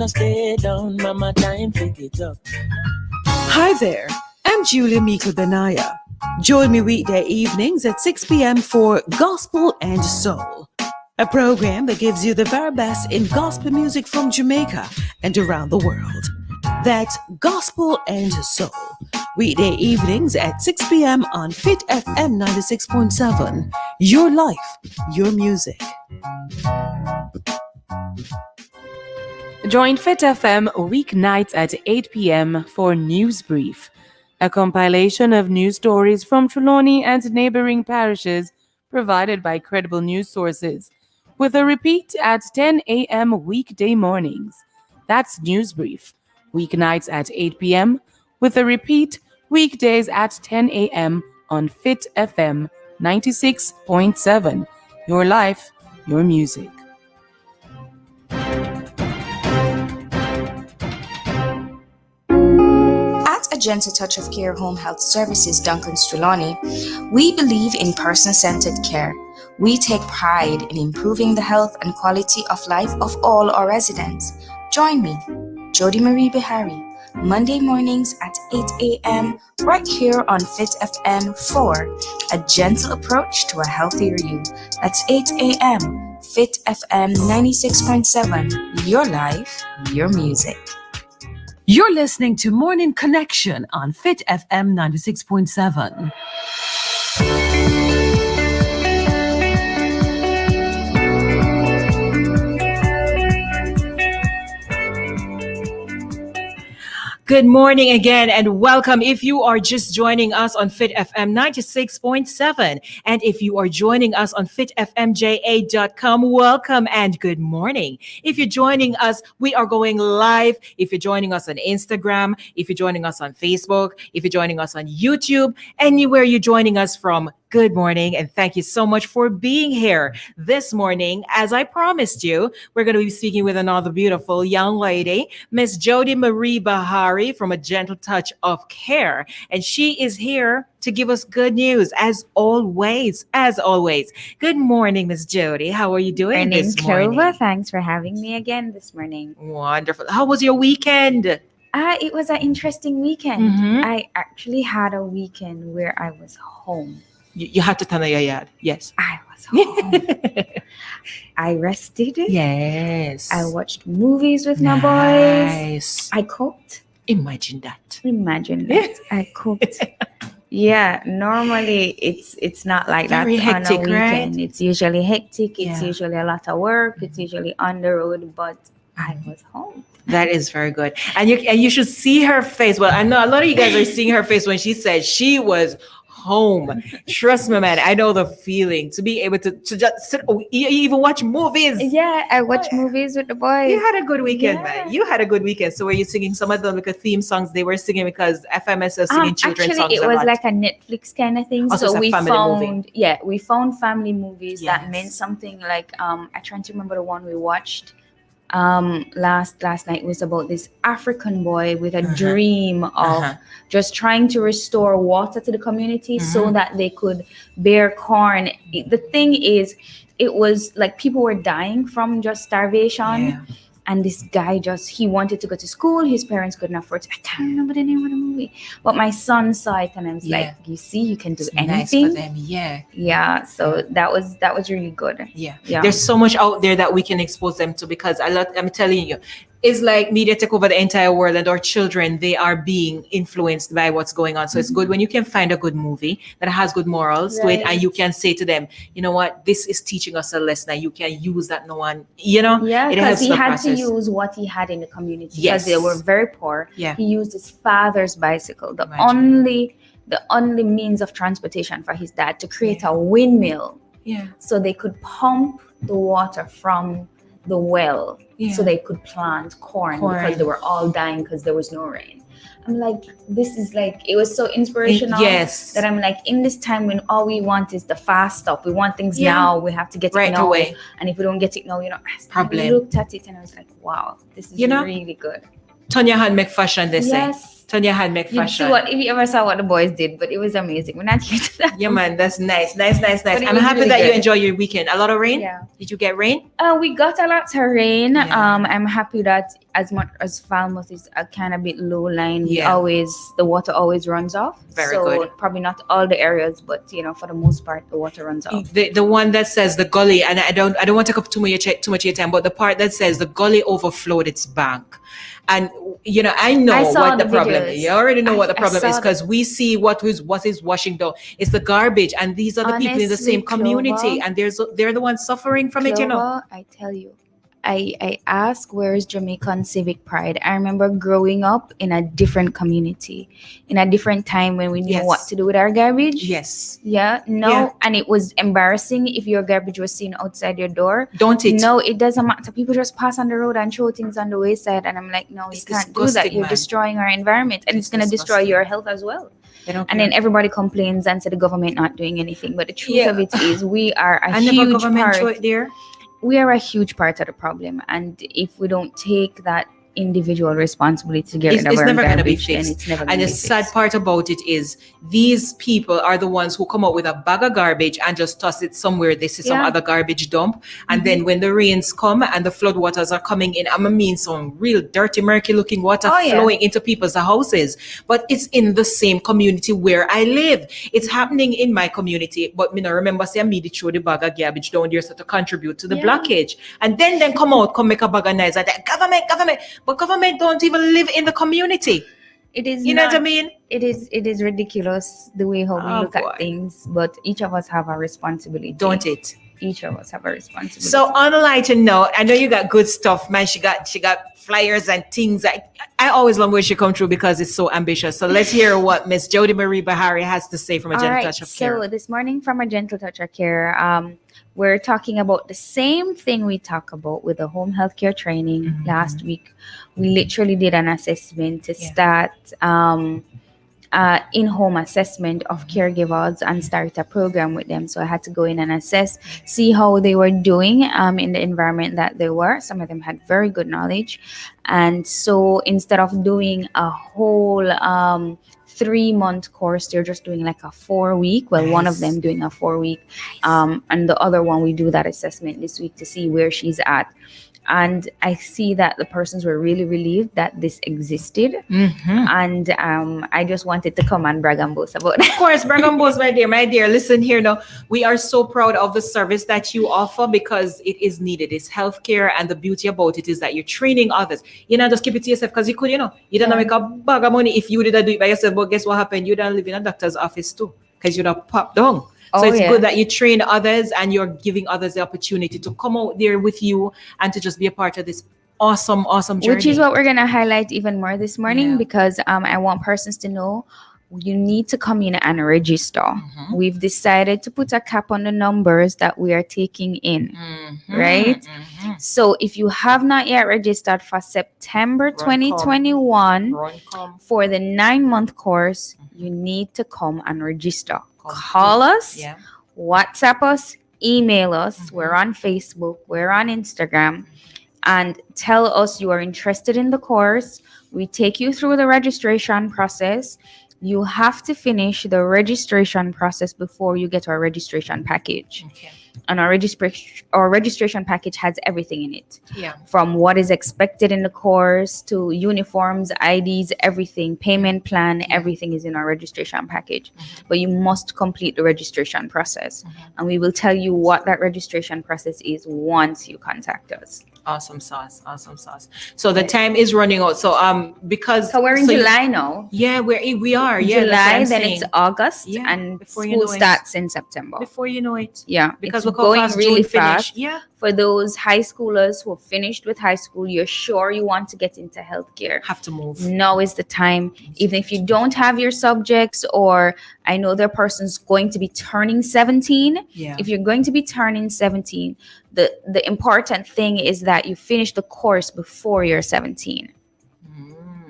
No stay down, mama, time pick it up. Hi there, I'm Julia Meikle Benaya. Join me weekday evenings at 6 p.m. for Gospel and Soul, a program that gives you the very best in gospel music from Jamaica and around the world. That's Gospel and Soul, weekday evenings at 6 p.m. on Fit FM 96.7. Your life, your music. Join Fit FM weeknights at 8 p.m. for News Brief, a compilation of news stories from Trelawney and neighboring parishes provided by credible news sources, with a repeat at 10 a.m. weekday mornings. That's News Brief, weeknights at 8 p.m., with a repeat weekdays at 10 a.m. on Fit FM 96.7. Your life, your music. At A Gentle Touch of Care Home Health Services, Duncan Trelawney, we believe in person-centered care. We take pride in improving the health and quality of life of all our residents. Join me, Jody Marie Beharrie, Monday mornings at 8 a.m. right here on Fit FM for A Gentle Approach to a Healthier You. That's 8 a.m. Fit FM 96.7. Your life, your music. You're listening to Morning Connection on Fit FM 96.7. Good morning again and welcome if you are just joining us on Fit FM 96.7. And if you are joining us on fitfmja.com, welcome and good morning. If you're joining us, we are going live. If you're joining us on Instagram, if you're joining us on Facebook, if you're joining us on YouTube, anywhere you're joining us from, good morning, and thank you so much for being here this morning. As I promised you, we're going to be speaking with another beautiful young lady, Miss Jody Marie Beharrie from A Gentle Touch of Care. And she is here to give us good news, as always. Good morning, Miss Jody. How are you doing this morning? Clover, thanks for having me again this morning. Wonderful. How was your weekend? It was an interesting weekend. Mhm. I actually had a weekend where I was home. You had to turn on your yard. Yes. I was home. I rested. Yes. I watched movies with my boys. Nice. I cooked. Imagine that. I cooked. Yeah, normally it's not like Very that hectic, on a weekend. right? It's usually hectic. It's Yeah. usually a lot of work. It's usually on the road, but I was home. That is very good. And you should see her face. Well, I know a lot of you guys are seeing her face when she said she was home. Trust me, man. I know the feeling to be able to just sit. You even watch movies. Yeah, I watch movies with the boys. You had a good weekend, Yeah. man. You had a good weekend. So were you singing some of the theme songs they were singing because FMS is singing children's songs? Actually, it was like a Netflix kind of thing. Oh, so it's a we family movie. we found family movies that Yes. meant something. Like I'm trying to remember the one we watched last night. Was about this African boy with a dream of just trying to restore water to the community so that they could bear corn. The thing is, it was like people were dying from just starvation. Yeah. And this guy he wanted to go to school. His parents couldn't afford it. I can't remember the name of the movie. But my son saw it and I was like, you see, you can do It's anything. nice for them. Yeah. Yeah. So that was really good. Yeah. Yeah. There's so much out there that we can expose them to because I'm telling you, it's like media take over the entire world and our children, they are being influenced by what's going on. So it's good when you can find a good movie that has good morals to it and you can say to them, you know what, this is teaching us a lesson and you can use that no one, Yeah, it because helps he the had process. to use what he had in the community Yes. because they were very poor. Yeah. He used his father's bicycle, the Imagine. only means of transportation for his dad, to create a windmill. Yeah. So they could pump the water from the well so they could plant corn because they were all dying because there was no rain. I'm like, this is like, it was so inspirational. Yes. That I'm like, in this time when all we want is the fast stuff, we want things now, we have to get Right it now. away. And if we don't get it now, Problem. I looked at it and I was like, wow, this is really good. Turn your hand, make fashion, they say. Yes. Turn your hand, make You see fashion. what if you ever saw what the boys did, but it was amazing. We're not here to that. Yeah, man, that's nice. But it I'm was happy really that you good. enjoy your weekend. A lot of rain? Yeah. Did you get rain? We got a lot of rain. Yeah. I'm happy that as much as Falmouth is a kind of bit low lying, Yeah. the water always runs off. Very so good. Probably not all the areas, but for the most part, the water runs off. The one that says the gully, and I don't want to take up too much of your time, but the part that says the gully overflowed its bank. And I know I saw what the the problem videos. is. You already know what the I problem is saw because we see what is washing down. It's the garbage, and these are the people in the Honestly, same community, Clover, and they're the ones suffering from it. Clover, I tell you, I ask, where is Jamaican civic pride? I remember growing up in a different community, in a different time when we knew Yes. what to do with our garbage. Yes, Yeah, no, Yeah. and it was embarrassing if your garbage was seen outside your door. don't it? No, it doesn't matter. People just pass on the road and throw things on the wayside, and I'm like, no, you It's can't do that. disgusting, You're man. destroying our environment, and it's gonna destroy disgusting. your health as well. They don't And care. then everybody complains and say the government not doing anything. But the truth Yeah. of it is, we are a I never huge government throw part. it there. We are a huge part of the problem, and if we don't take that individual responsibility to get It's, rid of it's our never going to be garbage, then fixed. it's never And going the to be sad fixed. part about it is these people are the ones who come up with a bag of garbage and just toss it somewhere. They see some Yeah. other garbage dump. And then when the rains come and the flood waters are coming in, some real dirty, murky looking water Oh, yeah. flowing into people's houses. But it's in the same community where I live. It's happening in my community. But me no remember say I made it throw the bag of garbage down there so to contribute to the Yeah. blockage. And then come make a bag of noise. And government. But government don't even live in the community. It is You know not, what I mean? It is ridiculous the way how we Oh, look boy. at things, but each of us have a responsibility. Don't it? Each of us have a responsibility. So on a lighter note, I know you got good stuff, man. She got flyers and things. I always love when she come through because it's so ambitious. So let's hear what Miss Jody Marie Beharrie has to say from a All gentle right, touch of care. so this morning from a gentle touch of care, we're talking about the same thing we talk about with the home healthcare training Mhm. last week. We literally did an assessment to Yeah. start in-home assessment of caregivers and start a program with them. So I had to go in and assess, see how they were doing in the environment that they were. Some of them had very good knowledge. And so instead of doing a whole 3-month course, they're just doing like a 4-week. Well, one of Nice. them doing a 4-week. And the other one, we do that assessment this week to see where she's at. And I see that the persons were really relieved that this existed. Mhm. And I just wanted to come and brag and boast about it. Of course, Brigham Bulls, my dear. Listen here now. We are so proud of the service that you offer because it is needed. It's healthcare, and the beauty about it is that you're training others. You know, just keep it to yourself because you could, you don't Yeah. make a bag of money if you did do it by yourself. But guess what happened? You don't live in a doctor's office too because you'd have popped down. So Oh, it's yeah. good that you train others and you're giving others the opportunity to come out there with you and to just be a part of this awesome journey. Which is what we're going to highlight even more this morning Yeah. because I want persons to know you need to come in and register. Mhm. We've decided to put a cap on the numbers that we are taking in. Mhm. Right? Mhm. So if you have not yet registered for September 2021 Run, come. for the 9-month course, you need to come and register. Come Call us, Yeah. WhatsApp us, email us. Mhm. We're on Facebook, we're on Instagram, and tell us you are interested in the course. We take you through the registration process. You have to finish the registration process before you get our registration package. Okay. And our registration package has everything in it, Yeah. from what is expected in the course to uniforms, IDs, everything, payment plan, everything is in our registration package. But you must complete the registration process. And we will tell you what that registration process is once you contact us. Awesome sauce. So the time is running out. So because So we're in you- July now. yeah, we are. Yeah, that's what July, I'm then saying. it's August, Yeah, and before you school know it. starts in September. Before you know it. Yeah, Because it's look how going fast really June finished. fast. Yeah. For those high schoolers who have finished with high school, you're sure you want to get into healthcare. Have to move. Now is the time. Even if you don't have your subjects, or I know there are persons going to be turning 17. Yeah. If you're going to be turning 17, the important thing is that you finish the course before you're 17.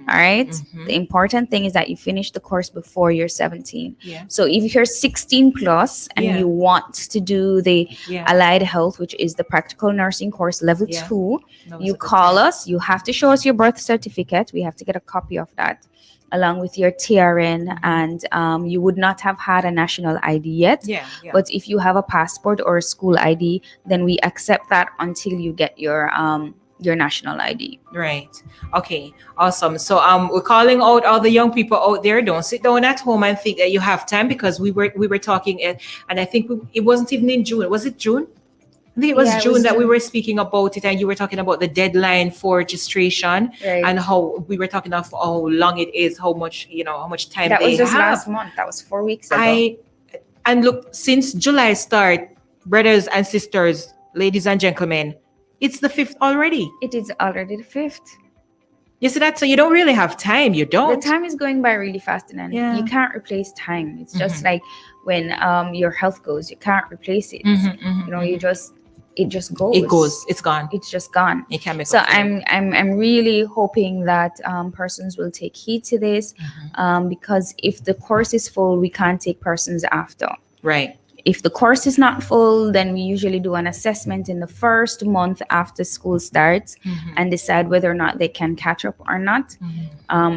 All right. Mhm. The important thing is that you finish the course before you're 17. Yeah. So if you're 16 plus and Yeah. you want to do the Yeah. allied health, which is the practical nursing course level Yeah. 2, That was you a good call time. us. You have to show us your birth certificate. We have to get a copy of that. along with your TRN, and you would not have had a national ID yet. Yeah. But if you have a passport or a school ID, then we accept that until you get your national ID. Right. Okay. Awesome. So we're calling out all the young people out there. Don't sit down at home and think that you have time, because we were talking, and I think it wasn't even in June. Was it June? I think it was Yeah, it June was that we June. were speaking about it, and you were talking about the deadline for registration, Right. and how we were talking of how long it is, how much time That they was just have. last month. That was 4 weeks ago. And look, since July start, brothers and sisters, ladies and gentlemen, it's the 5th already. It is already the 5th. You see that? So you don't really have time. You don't. The time is going by really fast, and Yeah. you can't replace time. It's just like when your health goes, you can't replace it. It just goes. It goes. It's gone. It's just gone. It can make So up for it. I'm really hoping that persons will take heed to this, because if the course is full, we can't take persons after. Right. If the course is not full, then we usually do an assessment in the first month after school starts and decide whether or not they can catch up or not.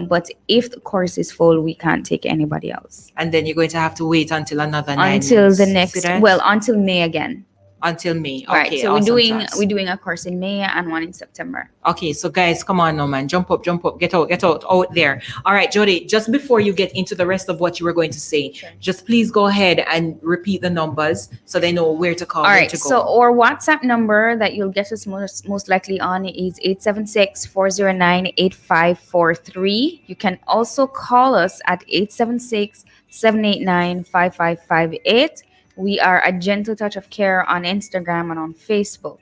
But if the course is full, we can't take anybody else. And then you're going to have to wait until another 9 Until months. the See next, that? well, until May again. Until May. Right. Okay. So awesome sauce. we're doing a course in May and one in September. Okay, so guys, come on now, man. Jump up, get out there. All right, Jody, just before you get into the rest of what you were going to say, just please go ahead and repeat the numbers so they know where to call. All where right. to go. So our WhatsApp number that you'll get us most likely on is 876-409-8543. You can also call us at 876-789-5558. We are a Gentle Touch of Care on Instagram and on Facebook.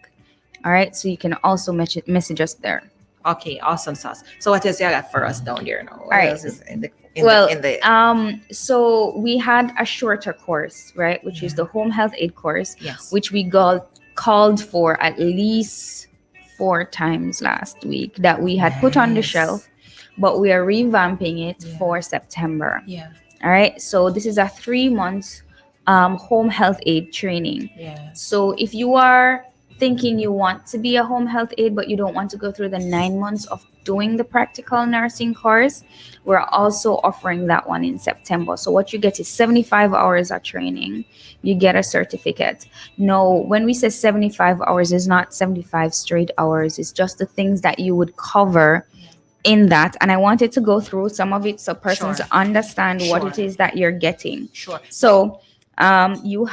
All right. So you can also message us there. Okay, awesome sauce. So what else you got for us down there now? What right. else is in the so we had a shorter course, right, which is the home health aid course, Yes. which we called for at least 4 times last week that we had put on the shelf, but we are revamping it for September. Yeah. All right. So this is a 3 months home health aid training. Yeah. So if you are thinking you want to be a home health aide, but you don't want to go through the 9 months of doing the practical nursing course, we're also offering that one in September. So what you get is 75 hours of training. You get a certificate. No, when we say 75 hours, it's not 75 straight hours. It's just the things that you would cover in that. And I wanted to go through some of it so persons Sure. understand what Sure. it is that you're getting. Sure. So you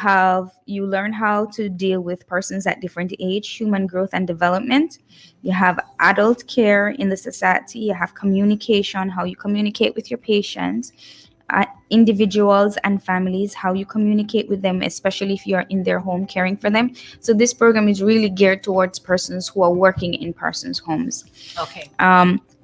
learn how to deal with persons at different age, human growth and development. You have adult care in the society. You have communication, how you communicate with your patients, individuals and families, how you communicate with them, especially if you're in their home caring for them. So this program is really geared towards persons who are working in persons' homes. Okay.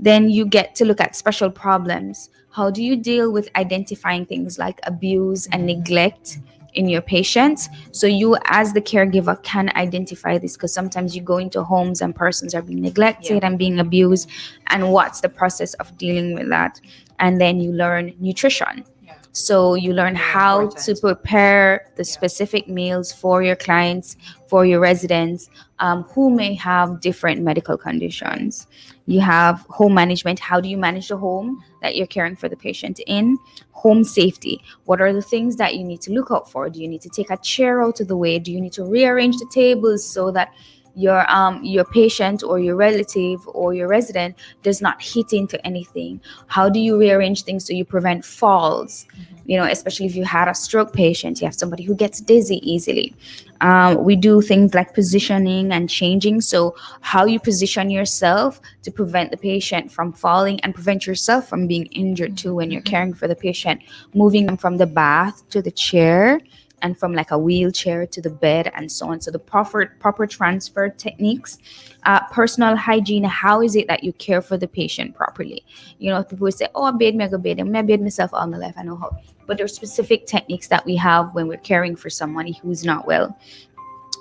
Then you get to look at special problems. How do you deal with identifying things like abuse and neglect in your patients? So you, as the caregiver, can identify this, because sometimes you go into homes and persons are being neglected and being abused. And what's the process of dealing with that? And then you learn nutrition. So you learn how to prepare the specific meals for your clients, for your residents, who may have different medical conditions. You have home management. How do you manage the home that you're caring for the patient in? Home safety. What are the things that you need to look out for? Do you need to take a chair out of the way? Do you need to rearrange the tables so that your patient or your relative or your resident does not hit into anything? How do you rearrange things so you prevent falls? You know, especially if you had a stroke patient, you have somebody who gets dizzy easily. We do things like positioning and changing. So how you position yourself to prevent the patient from falling and prevent yourself from being injured too when you're caring for the patient, moving them from the bath to the chair and from like a wheelchair to the bed and so on. So the proper transfer techniques, personal hygiene. How is it that you care for the patient properly? You know, people would say, oh, I bathe me, I go bathe him. I bathe myself all my life, I know how. But there are specific techniques that we have when we're caring for somebody who's not well.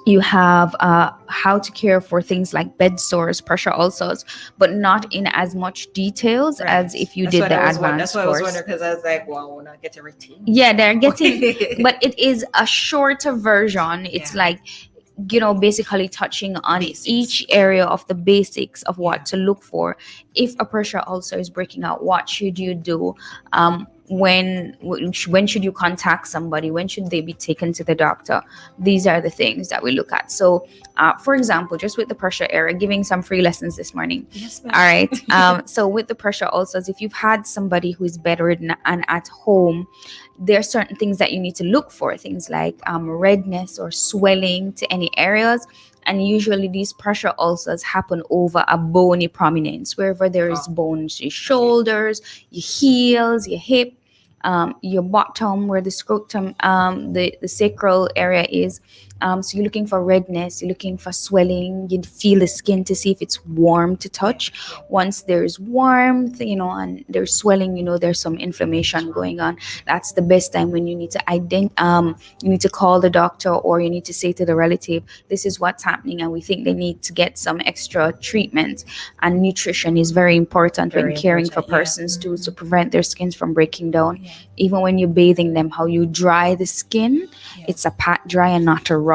You have how to care for things like bed sores, pressure ulcers, but not in as much details as if you did the advanced course. That's why I was wondering, because I was like, wow, we'll not get everything. Yeah, they're getting, but it is a shorter version. It's like basically touching on Basics. each area of the basics of what to look for. If a pressure ulcer is breaking out, what should you do? When should you contact somebody? When should they be taken to the doctor? These are the things that we look at. So for example, just with the pressure area, giving some free lessons this morning. Yes, ma'am. All right. So with the pressure ulcers, if you've had somebody who is bedridden and at home, there are certain things that you need to look for, things like redness or swelling to any areas. And usually these pressure ulcers happen over a bony prominence, wherever there is bones, your shoulders, your heels, your hip, your bottom, where the scrotum, the sacral area is. So you're looking for redness, you're looking for swelling, you feel the skin to see if it's warm to touch. Once there's warmth, and there's swelling, there's some inflammation going on. That's the best time when you need to you need to call the doctor, or you need to say to the relative, this is what's happening and we think they need to get some extra treatment. And nutrition is very important when caring for persons too, to prevent their skins from breaking down. Even when you're bathing them, how you dry the skin, it's a pat dry and not a rub.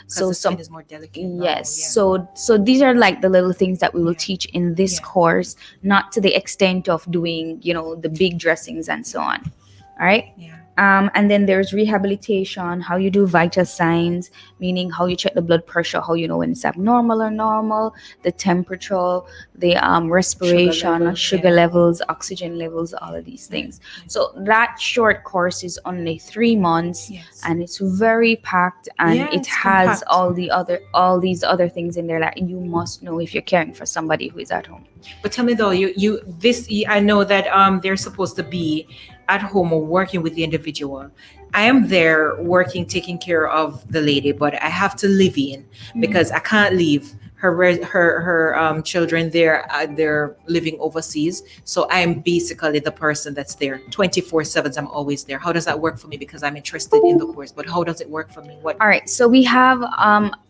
So the skin is more delicate. Yes. So these are like the little things that we will teach in this course, not to the extent of doing, the big dressings and so on. All right. Yeah. And then there's rehabilitation, how you do vital signs, meaning how you check the blood pressure, how you know when it's abnormal or normal, the temperature, the respiration, sugar levels, oxygen levels, all of these things. So that short course is only 3 months, and it's very packed, and it has compact. all these other things in there that you must know if you're caring for somebody who is at home. But tell me though, I know that they're supposed to be at home or working with the individual. I am there working, taking care of the lady, but I have to live in because I can't leave her children there. They're living overseas, so I'm basically the person that's there 24/7. I'm always there. How does that work for me? Because I'm interested in the course, but how does it work for me? All right, so we have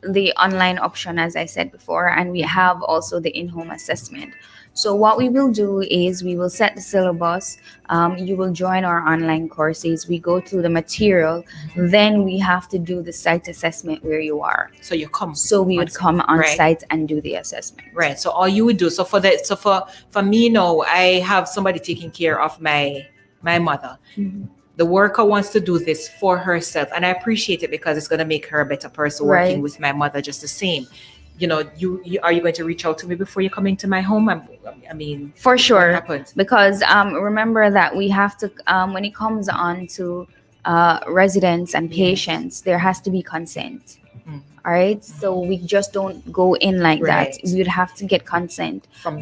the online option, as I said before, and we have also the in-home assessment. So what we will do is we will set the syllabus. You will join our online courses. We go through the material. Then we have to do the site assessment where you are. So you come. So we would come on site and do the assessment. Right. So all you would do. So for me now, I have somebody taking care of my mother. Mm-hmm. The worker wants to do this for herself, and I appreciate it because it's going to make her a better person working with my mother just the same. You are you going to reach out to me before you're coming to my home? I mean, for sure, because remember that we have to when it comes on to residents and patients, there has to be consent. All right, so we just don't go in like that. We would have to get consent from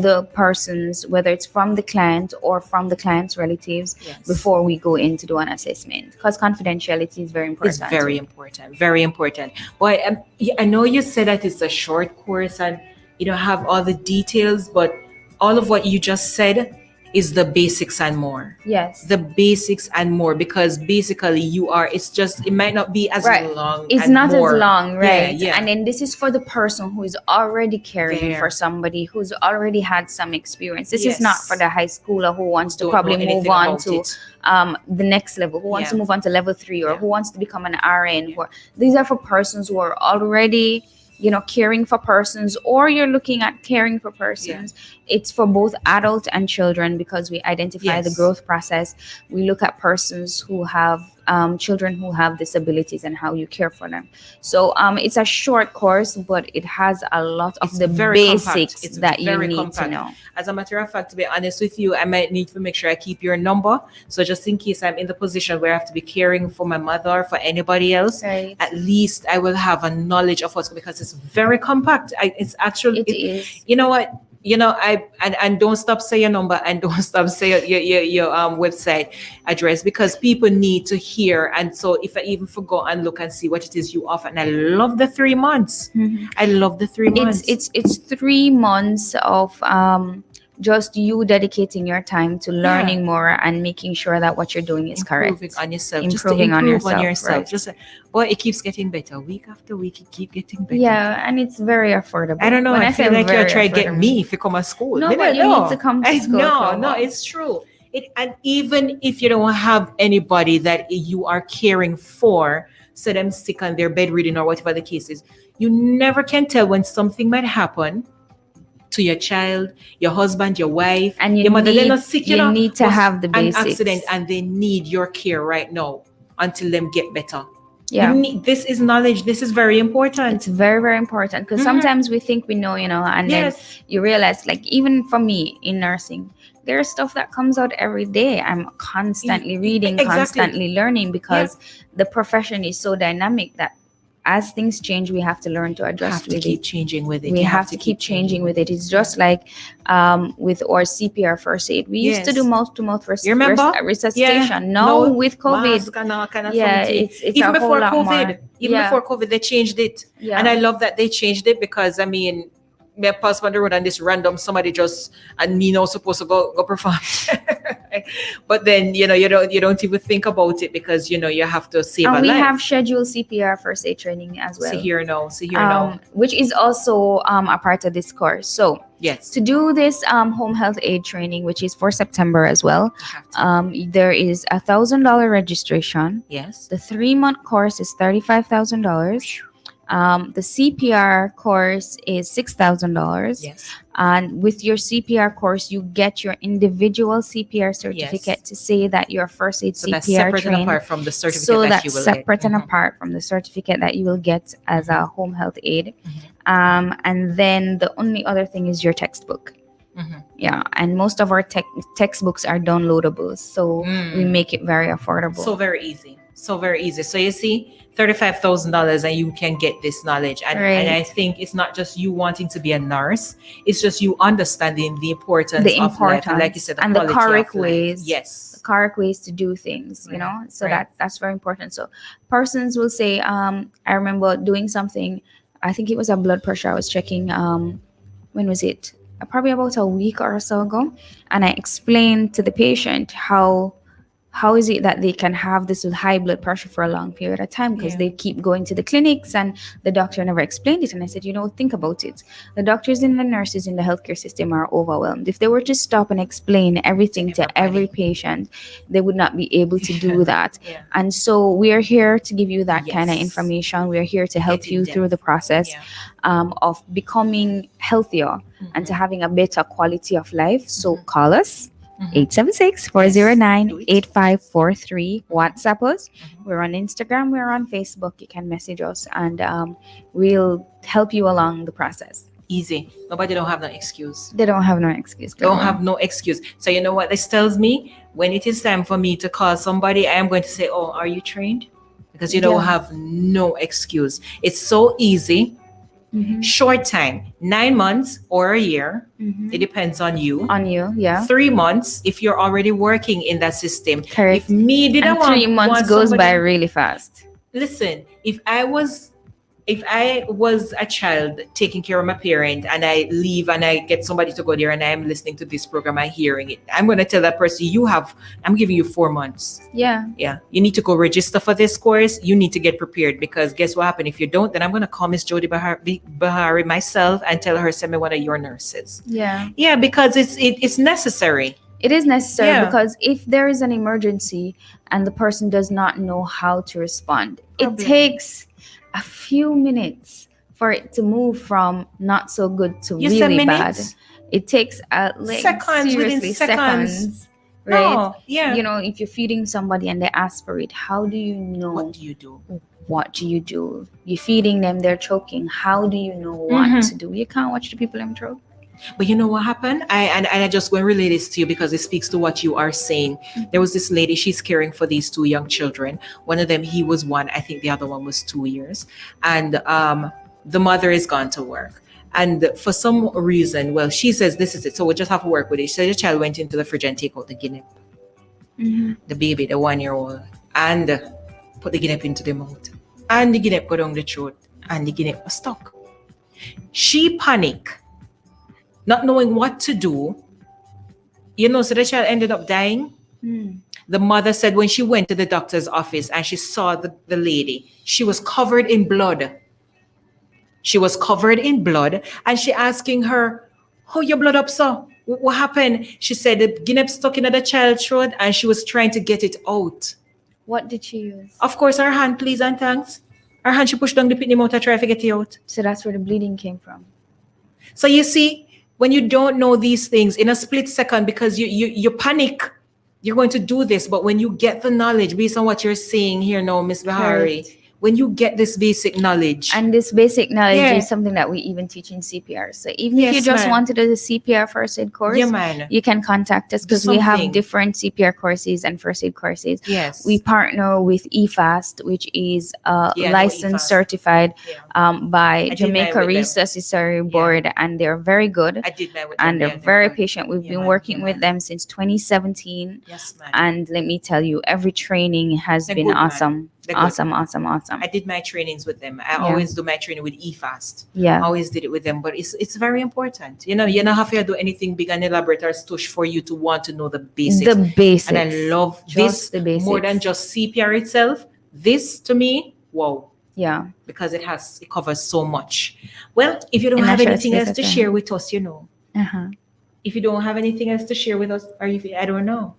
the persons, whether it's from the client or from the client's relatives, before we go in to do an assessment, because confidentiality is very important. It's very important, very important. But I know you said that it's a short course and you don't have all the details, but all of what you just said is the basics and more. Yes. The basics and more, because basically it might not be as long. It's not as long, right? Yeah. And then this is for the person who is already caring for somebody who's already had some experience. This is not for the high schooler who wants to probably move on to the next level, who wants to move on to level 3, or who wants to become an RN. These are for persons who are already caring for persons, or you're looking at caring for persons. It's for both adult and children, because we identify the growth process. We look at persons who have children who have disabilities and how you care for them. So it's a short course, but it has a lot of the basics that you need to know. As a matter of fact, to be honest with you, I might need to make sure I keep your number. So just in case I'm in the position where I have to be caring for my mother or for anybody else, at least I will have a knowledge of what's, because it's very compact. It's actually, it is. You know what? And don't stop saying your number, and don't stop saying your website address, because people need to hear. And so if I even forgo and look and see what it is you offer, and I love the 3 months. I love the 3 months. It's 3 months of just you dedicating your time to learning more and making sure that what you're doing is correct. Improving on yourself. Improving on yourself. Right. Boy, it keeps getting better. Week after week, it keeps getting better. Yeah, and it's very affordable. I don't know. I feel like you're trying to get me if you come to school. No, but you need to come to school. No, it's true. And even if you don't have anybody that you are caring for, say them sick and they're bedridden or whatever the case is. You never can tell when something might happen to your child, your husband, your wife, And your mother. They're not sick, you need to but have the an basics. accident and they need your care right now until them get better. Yeah. This is knowledge. This is very important. It's very, very important because sometimes we think we know, and then you realize, like, even for me in nursing, there's stuff that comes out every day. I'm constantly reading, constantly learning because the profession is so dynamic that as things change, we have to learn to adjust with it. Keep changing with it. We have to keep changing with it. It's just like with our CPR first aid. We used to do mouth-to-mouth resuscitation. Now with COVID, it's even a before whole lot COVID. more. Even before COVID, they changed it, and I love that they changed it because me pass on the road and this random somebody just and me now supposed to go perform. But then you don't even think about it because you have to save a life. We have scheduled CPR first aid training as well. See here now. Which is also a part of this course. So yes, to do this home health aid training, which is for September as well, there is $1,000 registration. Yes, the 3-month course is $35,000. The CPR course is $6,000. Yes. And with your CPR course, you get your individual CPR certificate to say that you're first aid CPR that's separate trained. and apart from the certificate So that that's you will separate get. and apart from the certificate that you will get as a home health aid. And then the only other thing is your textbook. Yeah, and most of our textbooks are downloadable, so we make it very affordable. So very easy. So you see, $35,000 and you can get this knowledge. And I think it's not just you wanting to be a nurse; it's just you understanding the importance of life, and like you said, the correct ways. Yes, the correct ways to do things. So that's very important. So persons will say, I remember doing something. I think it was a blood pressure I was checking. When was it? Probably about a week or so ago, and I explained to the patient how is it that they can have this with high blood pressure for a long period of time because they keep going to the clinics and the doctor never explained it. And I said, think about it. The doctors and the nurses in the healthcare system are overwhelmed. If they were to stop and explain everything to every patient, they would not be able to do that. And so we are here to give you that kind of information. We are here to help you through the process of becoming healthier and to having a better quality of life. So call us. 876-409-8543. WhatsApp us. We're on Instagram. We're on Facebook. You can message us and we'll help you along the process. Easy. Nobody don't have no excuse. They don't have no excuse. Don't have no excuse. So you know what this tells me? When it is time for me to call somebody, I am going to say, oh, are you trained? Because you don't have no excuse. It's so easy. Short time, 9 months or a year. It depends on you. 3 months if you're already working in that system. Correct. If me didn't want 3 months goes by really fast. Listen, if I was a child taking care of my parent and I leave and I get somebody to go there and I'm listening to this program and hearing it, I'm going to tell that person, I'm giving you 4 months. Yeah. You need to go register for this course. You need to get prepared because guess what happened? If you don't, then I'm going to call Miss Jody Beharrie myself and tell her, send me one of your nurses. Yeah, because it's necessary. It is necessary because if there is an emergency and the person does not know how to respond, it takes a few minutes for it to move from not so good to really bad. It takes seconds, right? No, if you're feeding somebody and they ask for it, how do you know? What do you do? You're feeding them, they're choking. How do you know what to do? You can't watch the people in throat. But you know what happened? I just want to relay this to you because it speaks to what you are saying. There was this lady, she's caring for these 2 young children. One of them, he was 1. I think the other one was 2 years. And the mother is gone to work. And for some reason, she says this is it. So we just have to work with it. So the child went into the fridge and take out the guinea. The baby, the 1-year-old. And put the guinea into the mouth. And the guinea go down the throat. And the guinea was stuck. She panicked. Not knowing what to do, so the child ended up dying. The mother said when she went to the doctor's office and she saw the lady, she was covered in blood. And she asking her, how your blood up, so? What happened? She said the guinea stuck in the child's throat and she was trying to get it out. What did she use? Of course, her hand, please and thanks. Her hand, she pushed down the pitney motor, try to get it out. So that's where the bleeding came from. So you see, when you don't know these things in a split second, because you panic, you're going to do this. But when you get the knowledge, based on what you're saying here now, Miss Beharrie, when you get this basic knowledge. And this basic knowledge is something that we even teach in CPR. So even if you just want to do the CPR first aid course, you can contact us because we have different CPR courses and first aid courses. Yes. We partner with EFAST, which is licensed, certified by Jamaica Resuscitatory Board, and they're very good. I did that with them. And they're very patient. We've been working with them since 2017. Yes, ma'am. And let me tell you, every training has been awesome. Awesome. I did my trainings with them. I always do my training with EFAST. Yeah. I always did it with them. But it's very important. You don't have to do anything big and elaborate or stush for you to want to know the basics. The basics. And I love this more than just CPR itself. This to me, wow. Yeah. Because it covers so much. Well, if you don't have anything else to share with us, If you don't have anything else to share with us, I don't know.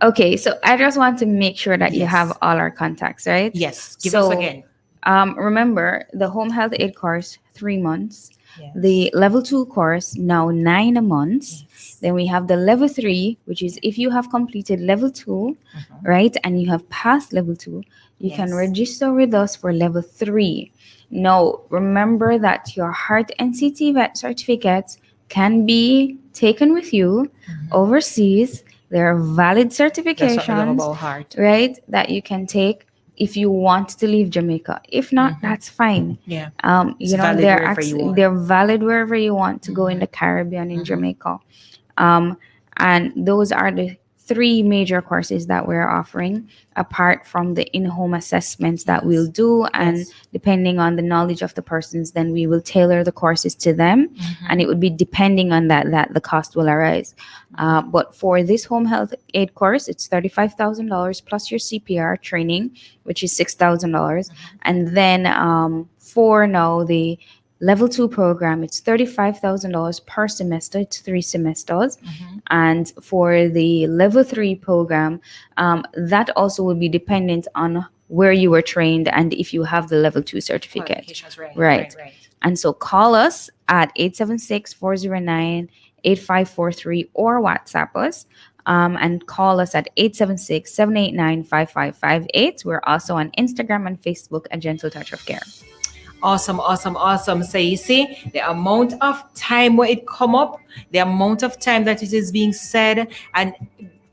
Okay, so I just want to make sure that you have all our contacts, right? Yes, give us again. Remember, the home health aid course, 3 months. Yes. The level 2 course, now 9 months. Yes. Then we have the level 3, which is if you have completed level 2, right, and you have passed level 2, you can register with us for level 3. Now, remember that your heart NCT vet certificates can be taken with you overseas. There are valid certifications, right, that you can take if you want to leave Jamaica. If not, that's fine. Yeah. They're valid wherever you want to go in the Caribbean, in Jamaica. And those are the 3 major courses that we're offering, apart from the in-home assessments that we'll do. And depending on the knowledge of the persons, then we will tailor the courses to them. And it would be depending on that the cost will arise. But for this home health aid course, it's $35,000 plus your CPR training, which is $6,000. And then for now, the level 2 program, it's $35,000 per semester. It's 3 semesters. And for the level 3 program, that also will be dependent on where you were trained and if you have the level 2 certificate. Right. And so call us at 876-409-8543 or WhatsApp us. And call us at 876-789-5558. We're also on Instagram and Facebook at Gentle Touch of Care. Awesome. So you see, the amount of time where it come up, the amount of time that it is being said, and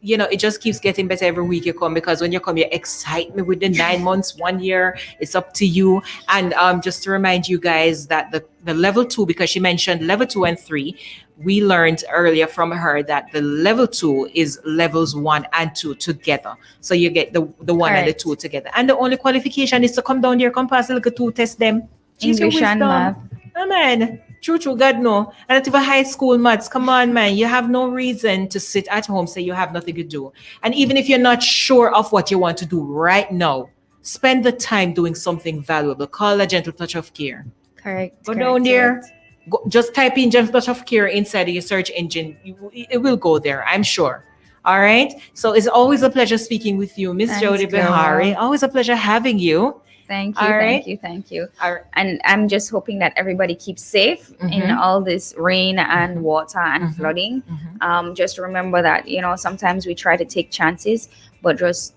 it just keeps getting better every week you come, because when you come, you excite me with the 9 months, 1 year, it's up to you. And just to remind you guys that the level 2, because she mentioned level 2 and 3, we learned earlier from her that the level 2 is levels 1 and 2 together. So you get the 1 and the 2 together. And the only qualification is to come down there, come pass a little 2 test them. English and math. Amen. True, God, no. And not even high school maths. Come on, man. You have no reason to sit at home, say you have nothing to do. And even if you're not sure of what you want to do right now, spend the time doing something valuable. Call a Gentle Touch of Care. Correct. Go down there. Just type in Gentle Touch of Care inside of your search engine. It will go there, I'm sure. All right. So it's always a pleasure speaking with you, Miss Jody Beharrie. Always a pleasure having you. Thank you. Thank you. And I'm just hoping that everybody keeps safe in all this rain and water and flooding. Just remember that, sometimes we try to take chances, but just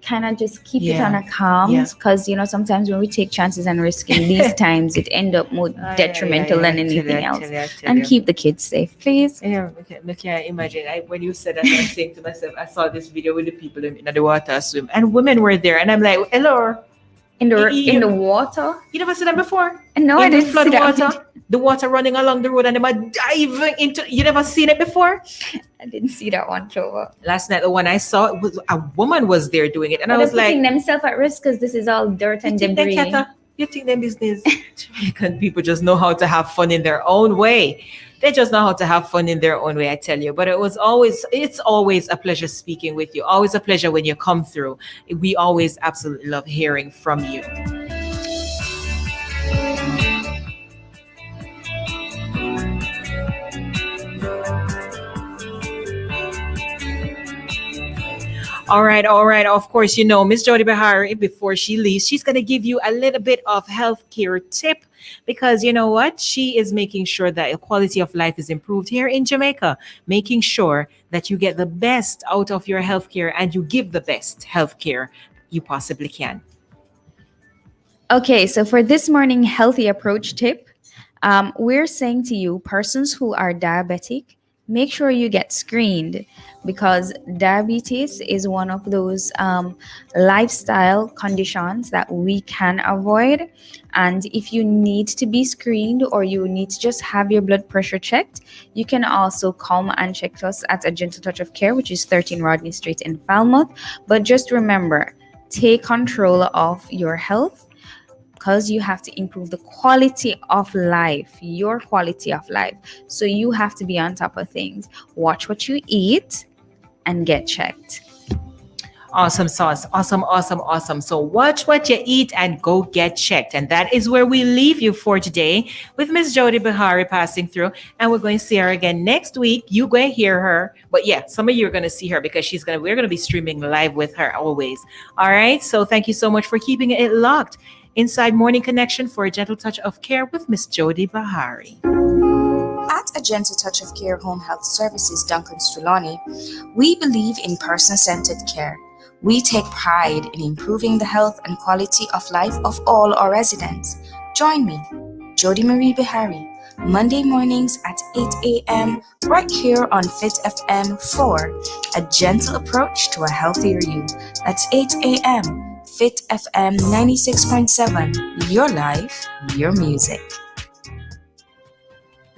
kind of just keep it on a calm, because sometimes when we take chances and risk in these times, it end up more detrimental than anything else. And keep the kids safe, please. I can't imagine. When you said that, I'm saying to myself, I saw this video with the people in the water swim, and women were there, and I'm like, hello. In the water? You never seen that before? No, I didn't flood see water. The water running along the road, and they are diving into. You never seen it before? I didn't see that one, Trevor. Last night, the one I saw, a woman was there doing it, and I was like, putting themselves at risk because this is all dirt and debris. You think their business? Jamaican people just know how to have fun in their own way. They just know how to have fun in their own way, I tell you. But it's always a pleasure speaking with you. Always a pleasure when you come through. We always absolutely love hearing from you. All right, all right. Of course, you know, Miss Jody Beharrie, before she leaves, she's going to give you a little bit of healthcare tip because you know what? She is making sure that your quality of life is improved here in Jamaica, making sure that you get the best out of your healthcare and you give the best healthcare you possibly can. Okay, so for this morning healthy approach tip, we're saying to you, persons who are diabetic, make sure you get screened because diabetes is one of those lifestyle conditions that we can avoid. And if you need to be screened or you need to just have your blood pressure checked, you can also come and check us at A Gentle Touch of Care, which is 13 Rodney Street in Falmouth. But just remember, take control of your health because you have to improve the quality of life, your quality of life. So you have to be on top of things. Watch what you eat and get checked. Awesome sauce. Awesome, awesome, awesome. So watch what you eat and go get checked. And that is where we leave you for today with Miss Jody Beharrie passing through. And we're going to see her again next week. You're going to hear her. But yeah, some of you are going to see her because we're going to be streaming live with her always. All right. So thank you so much for keeping it locked inside Morning Connection for A Gentle Touch of Care with Miss Jody Beharrie. At A Gentle Touch of Care Home Health Services, Duncan Strulani, we believe in person-centered care. We take pride in improving the health and quality of life of all our residents. Join me, Jody Marie Beharrie, Monday mornings at 8 a.m. right here on Fit FM for A Gentle Approach to a Healthier You. That's 8 a.m. Fit FM 96.7, your life, your music.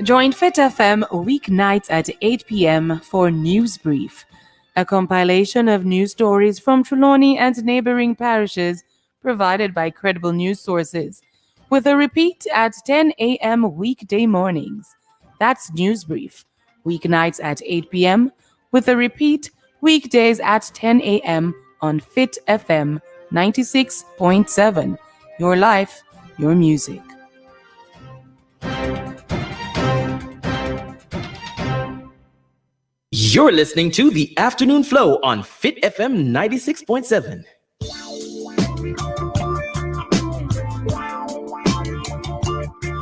Join Fit FM weeknights at 8 p.m. for News Brief, a compilation of news stories from Trelawney and neighboring parishes provided by credible news sources, with a repeat at 10 a.m. weekday mornings. That's News Brief, weeknights at 8 p.m., with a repeat weekdays at 10 a.m. on Fit FM 96.7, your life, your music. You're listening to The Afternoon Flow on Fit FM 96.7.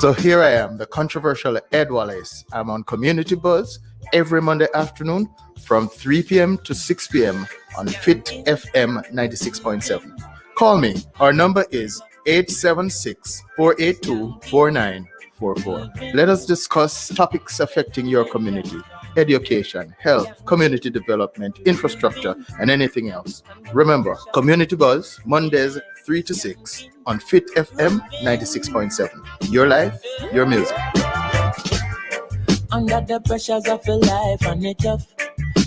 So here I am, the controversial Ed Wallace. I'm on Community Buzz every Monday afternoon from 3 p.m. to 6 p.m. on Fit FM 96.7. Call me. Our number is 876-482-4944. Let us discuss topics affecting your community: education, health, community development, infrastructure, and anything else. Remember, Community Buzz, Mondays 3 to 6 on Fit FM 96.7. Your life, your music. Under the pressures of your life and it tough.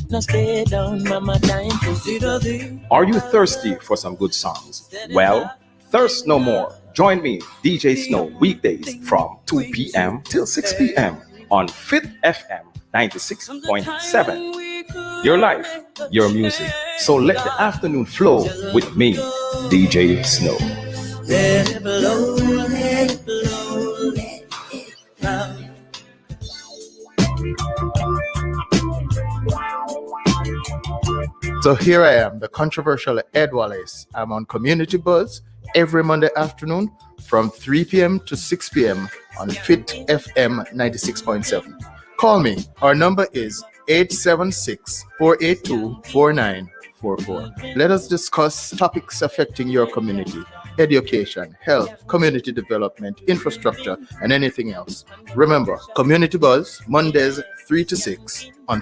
Now stay down, mama, time to see the thing. Are you thirsty for some good songs? Well, thirst no more. Join me, DJ Snow, weekdays from 2 p.m. till 6 p.m. on Fit FM 96.7. Your life, your music. So let the afternoon flow with me, DJ Snow. Let it blow, let it blow, let it blow. So here I am, the controversial Ed Wallace. I'm on Community Buzz every Monday afternoon from 3 p.m. to 6 p.m. on Fit FM 96.7. Call me. Our number is 876-482-4944. Let us discuss topics affecting your community: education, health, community development, infrastructure, and anything else. Remember, Community Buzz, Mondays 3 to 6 on